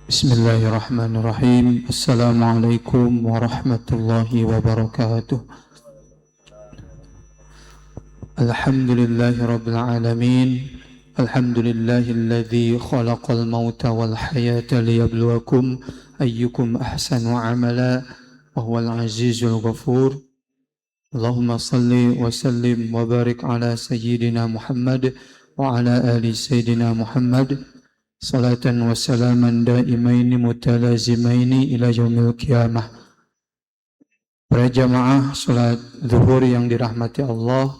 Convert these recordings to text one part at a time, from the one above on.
Bismillahirrahmanirrahim. Assalamualaikum warahmatullahi wabarakatuh. Alhamdulillahi rabbil alamin. Alhamdulillahilladzi khalaqal mauta wal hayata liyabluwakum ayyukum ahsanu amala wa huwal azizul ghafur. Allahumma salli wa sallim wa barik ala sayyidina Muhammad wa ala ali sayyidina Muhammad. Salatan wa salaman daimaini mutalazimaini ila yaumil qiyamah. Para jamaah salat zuhur yang dirahmati Allah,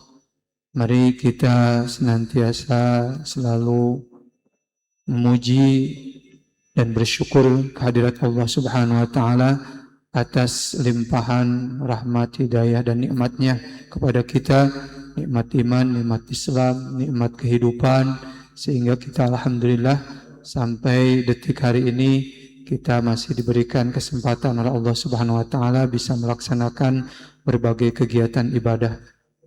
mari kita senantiasa selalu memuji dan bersyukur kehadirat Allah Subhanahu wa taala atas limpahan rahmat, hidayah dan nikmatnya kepada kita, nikmat iman, nikmat Islam, nikmat kehidupan, sehingga kita alhamdulillah sampai detik hari ini kita masih diberikan kesempatan oleh Allah Subhanahu wa taala bisa melaksanakan berbagai kegiatan ibadah.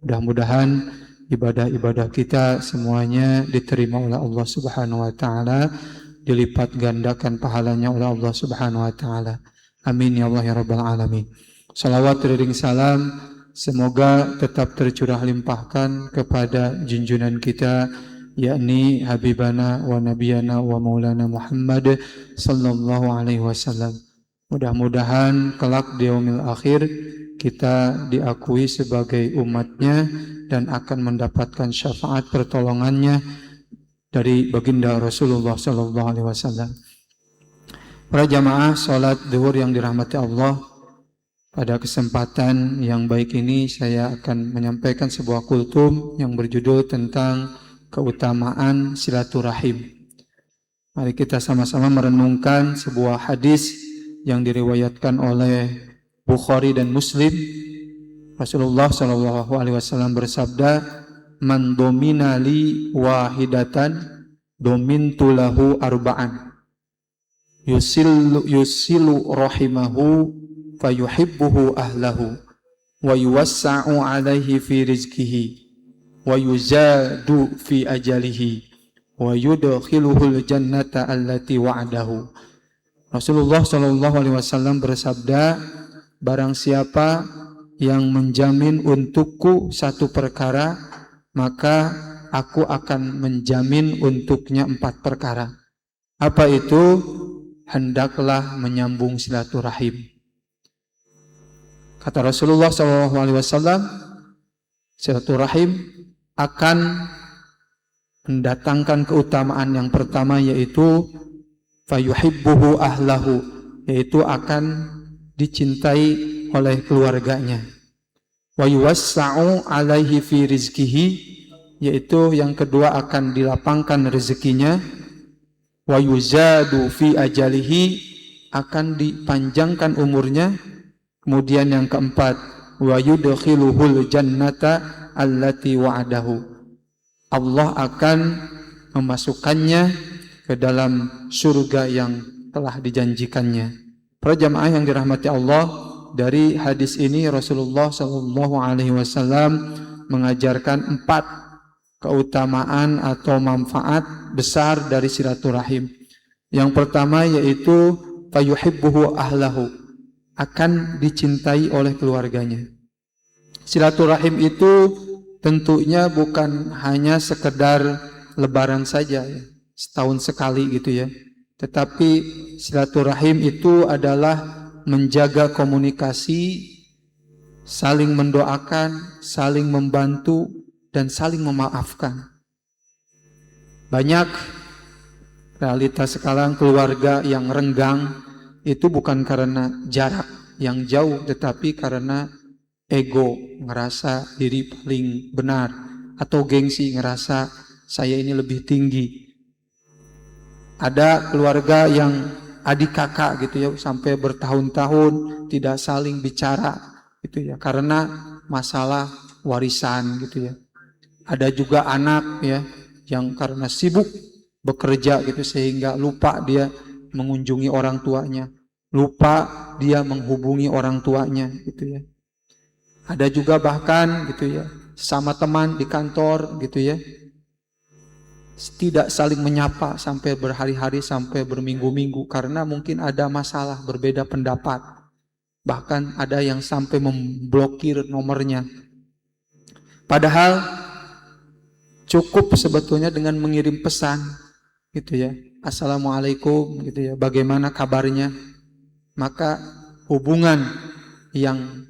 Mudah-mudahan ibadah-ibadah kita semuanya diterima oleh Allah Subhanahu wa taala, dilipat gandakan pahalanya oleh Allah Subhanahu wa taala. Amin ya Allah ya rabbal alamin. Salawat beriring salam semoga tetap tercurah limpahkan kepada junjungan kita, yakni Habibana wa Nabiyana wa Maulana Muhammad sallallahu alaihi wasallam. Mudah-mudahan kelak di yaumil akhir kita diakui sebagai umatnya dan akan mendapatkan syafaat pertolongannya dari baginda Rasulullah sallallahu alaihi wasallam. Para jamaah salat zuhur yang dirahmati Allah, pada kesempatan yang baik ini saya akan menyampaikan sebuah kultum yang berjudul tentang keutamaan silaturahim. Mari kita sama-sama merenungkan sebuah hadis yang diriwayatkan oleh Bukhari dan Muslim. Rasulullah Shallallahu Alaihi Wasallam bersabda, "Man domina li wahidatan, domintu lahu arba'an. Yusilu rahimahu, fayuhibbuhu ahlahu, wa yuwassa'u alaihi fi rizkihi, wa yuzadu fi ajalihi, wa yudkhiluhul jannata allati wa'adahu." Rasulullah sallallahu alaihi wasallam bersabda, barang siapa yang menjamin untukku satu perkara, maka aku akan menjamin untuknya 4 perkara. Apa itu? Hendaklah menyambung silaturahim. Kata Rasulullah sallallahu alaihi wasallam, silaturahim akan mendatangkan keutamaan yang pertama, yaitu fayuhibbuhu ahlahu, yaitu akan dicintai oleh keluarganya. Wa yuwassa'u alaihi fi rizkihi, yaitu yang kedua akan dilapangkan rezekinya. Wa yuzadu fi ajalihi, akan dipanjangkan umurnya. Kemudian yang keempat, wa yudkhiluhul jannata allati wa'adahu, Allah akan memasukkannya ke dalam surga yang telah dijanjikannya. Para jamaah yang dirahmati Allah, dari hadis ini Rasulullah sallallahu alaihi wasallam mengajarkan 4 keutamaan atau manfaat besar dari silaturahim. Yang pertama yaitu fayuhibbuhu ahlahu, akan dicintai oleh keluarganya. Silaturahim itu tentunya bukan hanya sekedar lebaran saja ya, setahun sekali gitu ya. Tetapi silaturahim itu adalah menjaga komunikasi, saling mendoakan, saling membantu, dan saling memaafkan. Banyak realitas sekarang keluarga yang renggang itu bukan karena jarak yang jauh, tetapi karena ego, ngerasa diri paling benar, atau gengsi, ngerasa saya ini lebih tinggi. Ada keluarga yang adik kakak gitu ya, sampai bertahun-tahun tidak saling bicara gitu ya, karena masalah warisan gitu ya. Ada juga anak ya yang karena sibuk bekerja gitu sehingga lupa dia mengunjungi orang tuanya, lupa dia menghubungi orang tuanya gitu ya. Ada juga bahkan gitu ya, sama teman di kantor gitu ya, tidak saling menyapa sampai berhari-hari, sampai berminggu-minggu, karena mungkin ada masalah, berbeda pendapat. Bahkan ada yang sampai memblokir nomornya. Padahal cukup sebetulnya dengan mengirim pesan gitu ya, assalamualaikum gitu ya, bagaimana kabarnya, maka hubungan yang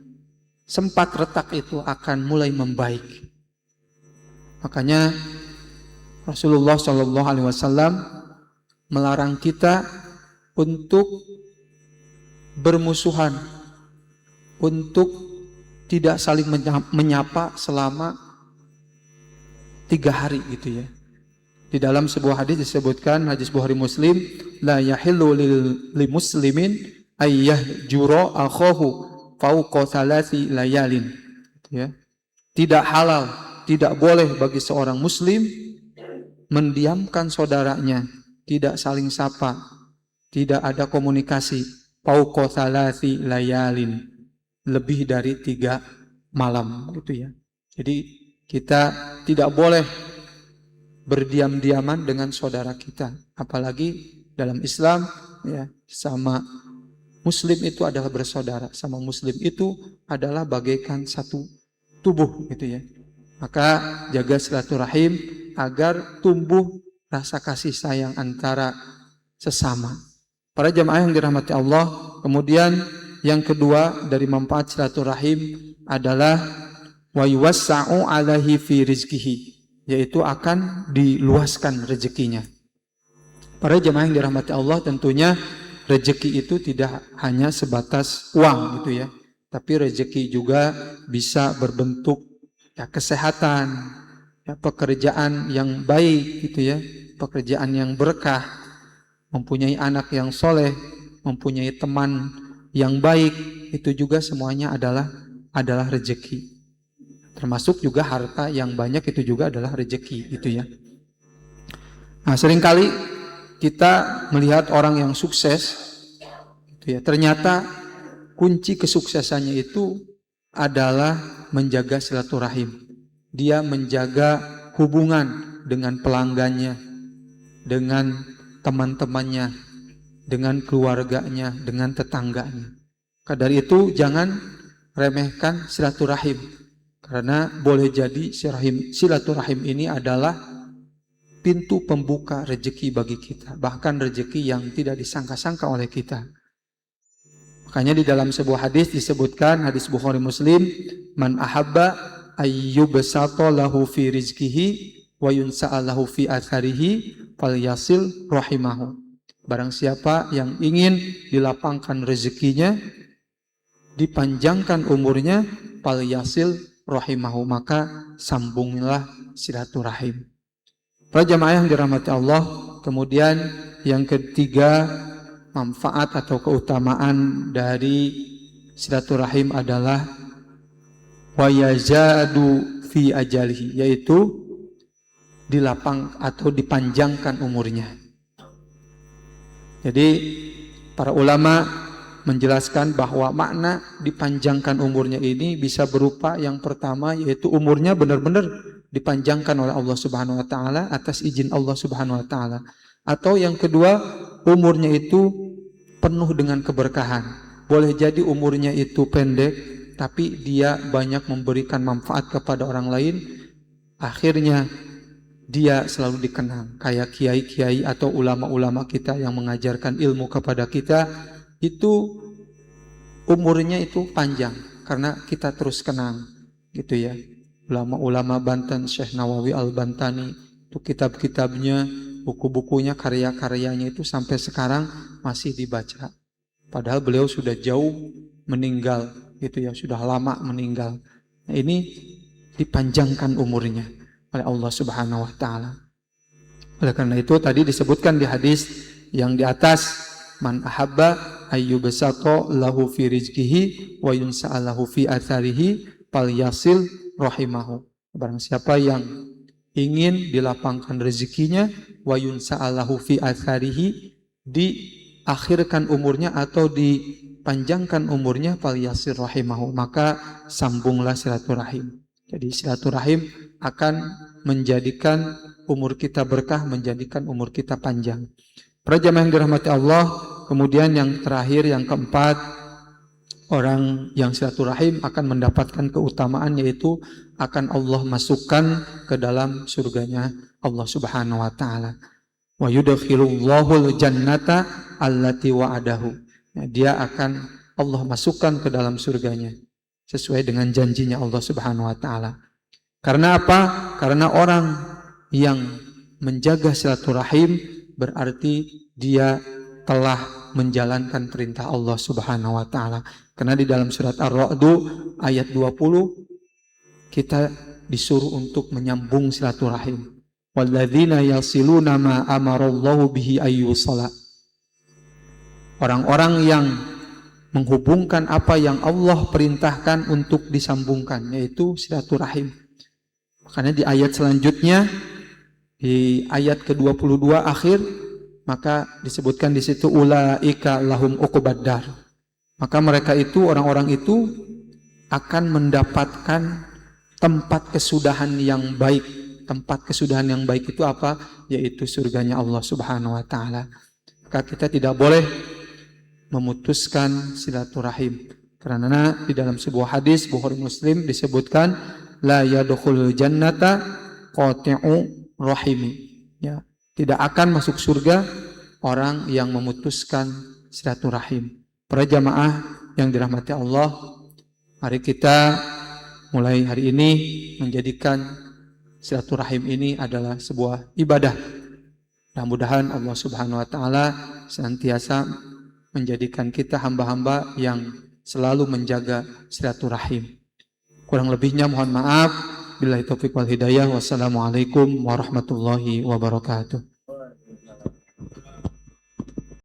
sempat retak itu akan mulai membaik. Makanya Rasulullah Shallallahu Alaihi Wasallam melarang kita untuk bermusuhan, untuk tidak saling menyapa selama 3 hari gitu ya. Di dalam sebuah hadis disebutkan, hadis Bukhari Muslim, la yahillu lil muslimin ayyahjura akhahu fawqa thalathi layalin. Ya. Tidak halal, tidak boleh bagi seorang muslim mendiamkan saudaranya, tidak saling sapa, tidak ada komunikasi, fawqa thalathi layalin, lebih dari 3 malam gitu ya. Jadi kita tidak boleh berdiam-diaman dengan saudara kita, apalagi dalam Islam ya, sama muslim itu adalah bersaudara, sama muslim itu adalah bagaikan satu tubuh gitu ya. Maka jaga silaturahim agar tumbuh rasa kasih sayang antara sesama. Para jamaah yang dirahmati Allah, kemudian yang kedua dari manfaat silaturahim adalah wa yuwassa'u alaihi fi rizqihi, yaitu akan diluaskan rezekinya. Para jemaah yang dirahmati Allah, tentunya rezeki itu tidak hanya sebatas uang gitu ya, tapi rezeki juga bisa berbentuk ya kesehatan, ya pekerjaan yang baik gitu ya, pekerjaan yang berkah, mempunyai anak yang soleh, mempunyai teman yang baik, itu juga semuanya adalah rezeki. Termasuk juga harta yang banyak itu juga adalah rezeki gitu ya. Nah, seringkali kita melihat orang yang sukses gitu ya, ternyata kunci kesuksesannya itu adalah menjaga silaturahim. Dia menjaga hubungan dengan pelanggannya, dengan teman-temannya, dengan keluarganya, dengan tetangganya. Maka dari itu jangan remehkan silaturahim, karena boleh jadi silaturahim ini adalah pintu pembuka rezeki bagi kita, bahkan rezeki yang tidak disangka-sangka oleh kita. Makanya di dalam sebuah hadis disebutkan, hadis Bukhari Muslim, man ahabba ayyubsata lahu fi rizqihi wa yunsa'a lahu fi atharihi falyasil rahimahu. Barang siapa yang ingin dilapangkan rezekinya, dipanjangkan umurnya, falyasil rahimahu, maka sambunglah silaturahim. Para jamaah yang dirahmati Allah, kemudian yang ketiga manfaat atau keutamaan dari silaturahim adalah wa yazadu fi ajalihi, yaitu dilapang atau dipanjangkan umurnya. Jadi para ulama menjelaskan bahwa makna dipanjangkan umurnya ini bisa berupa yang pertama, yaitu umurnya benar-benar dipanjangkan oleh Allah Subhanahu wa taala atas izin Allah Subhanahu wa taala. Atau yang kedua, umurnya itu penuh dengan keberkahan. Boleh jadi umurnya itu pendek, tapi dia banyak memberikan manfaat kepada orang lain. Akhirnya dia selalu dikenang, kayak kiai-kiai atau ulama-ulama kita yang mengajarkan ilmu kepada kita, itu umurnya itu panjang karena kita terus kenang gitu ya. Ulama-ulama Banten, Syekh Nawawi Al-Bantani, itu kitab-kitabnya, buku-bukunya, karya-karyanya itu sampai sekarang masih dibaca. Padahal beliau sudah jauh meninggal gitu ya, sudah lama meninggal. Nah, ini dipanjangkan umurnya oleh Allah Subhanahu wa taala. Oleh karena itu tadi disebutkan di hadis yang di atas, man ahabba ayyubsata lahu fi rizqihi wa yunsa'a lahu fi atharihi falyasil rahimahu. Barang siapa yang ingin dilapangkan rezekinya, wa yunsa'a lahu fi atharihi, diakhirkan umurnya atau dipanjangkan umurnya, falyasil rahimahu, maka sambunglah silaturahim. Jadi silaturahim akan menjadikan umur kita berkah, menjadikan umur kita panjang. Para jamaah yang dirahmati Allah, kemudian yang terakhir, yang keempat, orang yang silaturahim akan mendapatkan keutamaan, yaitu akan Allah masukkan ke dalam surganya Allah Subhanahu wa taala. Wa yudkhilullahul jannata allati wa'adahu. Dia akan Allah masukkan ke dalam surganya sesuai dengan janjinya Allah Subhanahu wa taala. Karena apa? Karena orang yang menjaga silaturahim berarti dia telah menjalankan perintah Allah Subhanahu wa taala. Karena di dalam surat Ar-Ra'd ayat 20 kita disuruh untuk menyambung silaturahim. Walladzina yasiluna ma amarallahu bihi ayyusala. Orang-orang yang menghubungkan apa yang Allah perintahkan untuk disambungkan, yaitu silaturahim. Makanya di ayat selanjutnya, di ayat ke-22 akhir, maka disebutkan di situ ulaika lahum uqbaddar. Maka mereka itu, orang-orang itu akan mendapatkan tempat kesudahan yang baik. Tempat kesudahan yang baik itu apa? Yaitu surganya Allah Subhanahu wa taala. Maka kita tidak boleh memutuskan silaturahim. Karena di dalam sebuah hadis Bukhari Muslim disebutkan la yadkhulul jannata qati'u rahimi. Ya, tidak akan masuk surga orang yang memutuskan silaturahim. Para jamaah yang dirahmati Allah, mari kita mulai hari ini menjadikan silaturahim ini adalah sebuah ibadah. Mudah-mudahan Allah Subhanahu wa taala senantiasa menjadikan kita hamba-hamba yang selalu menjaga silaturahim. Kurang lebihnya mohon maaf. Billahi taufiq wal hidayah. Wassalamualaikum warahmatullahi wabarakatuh.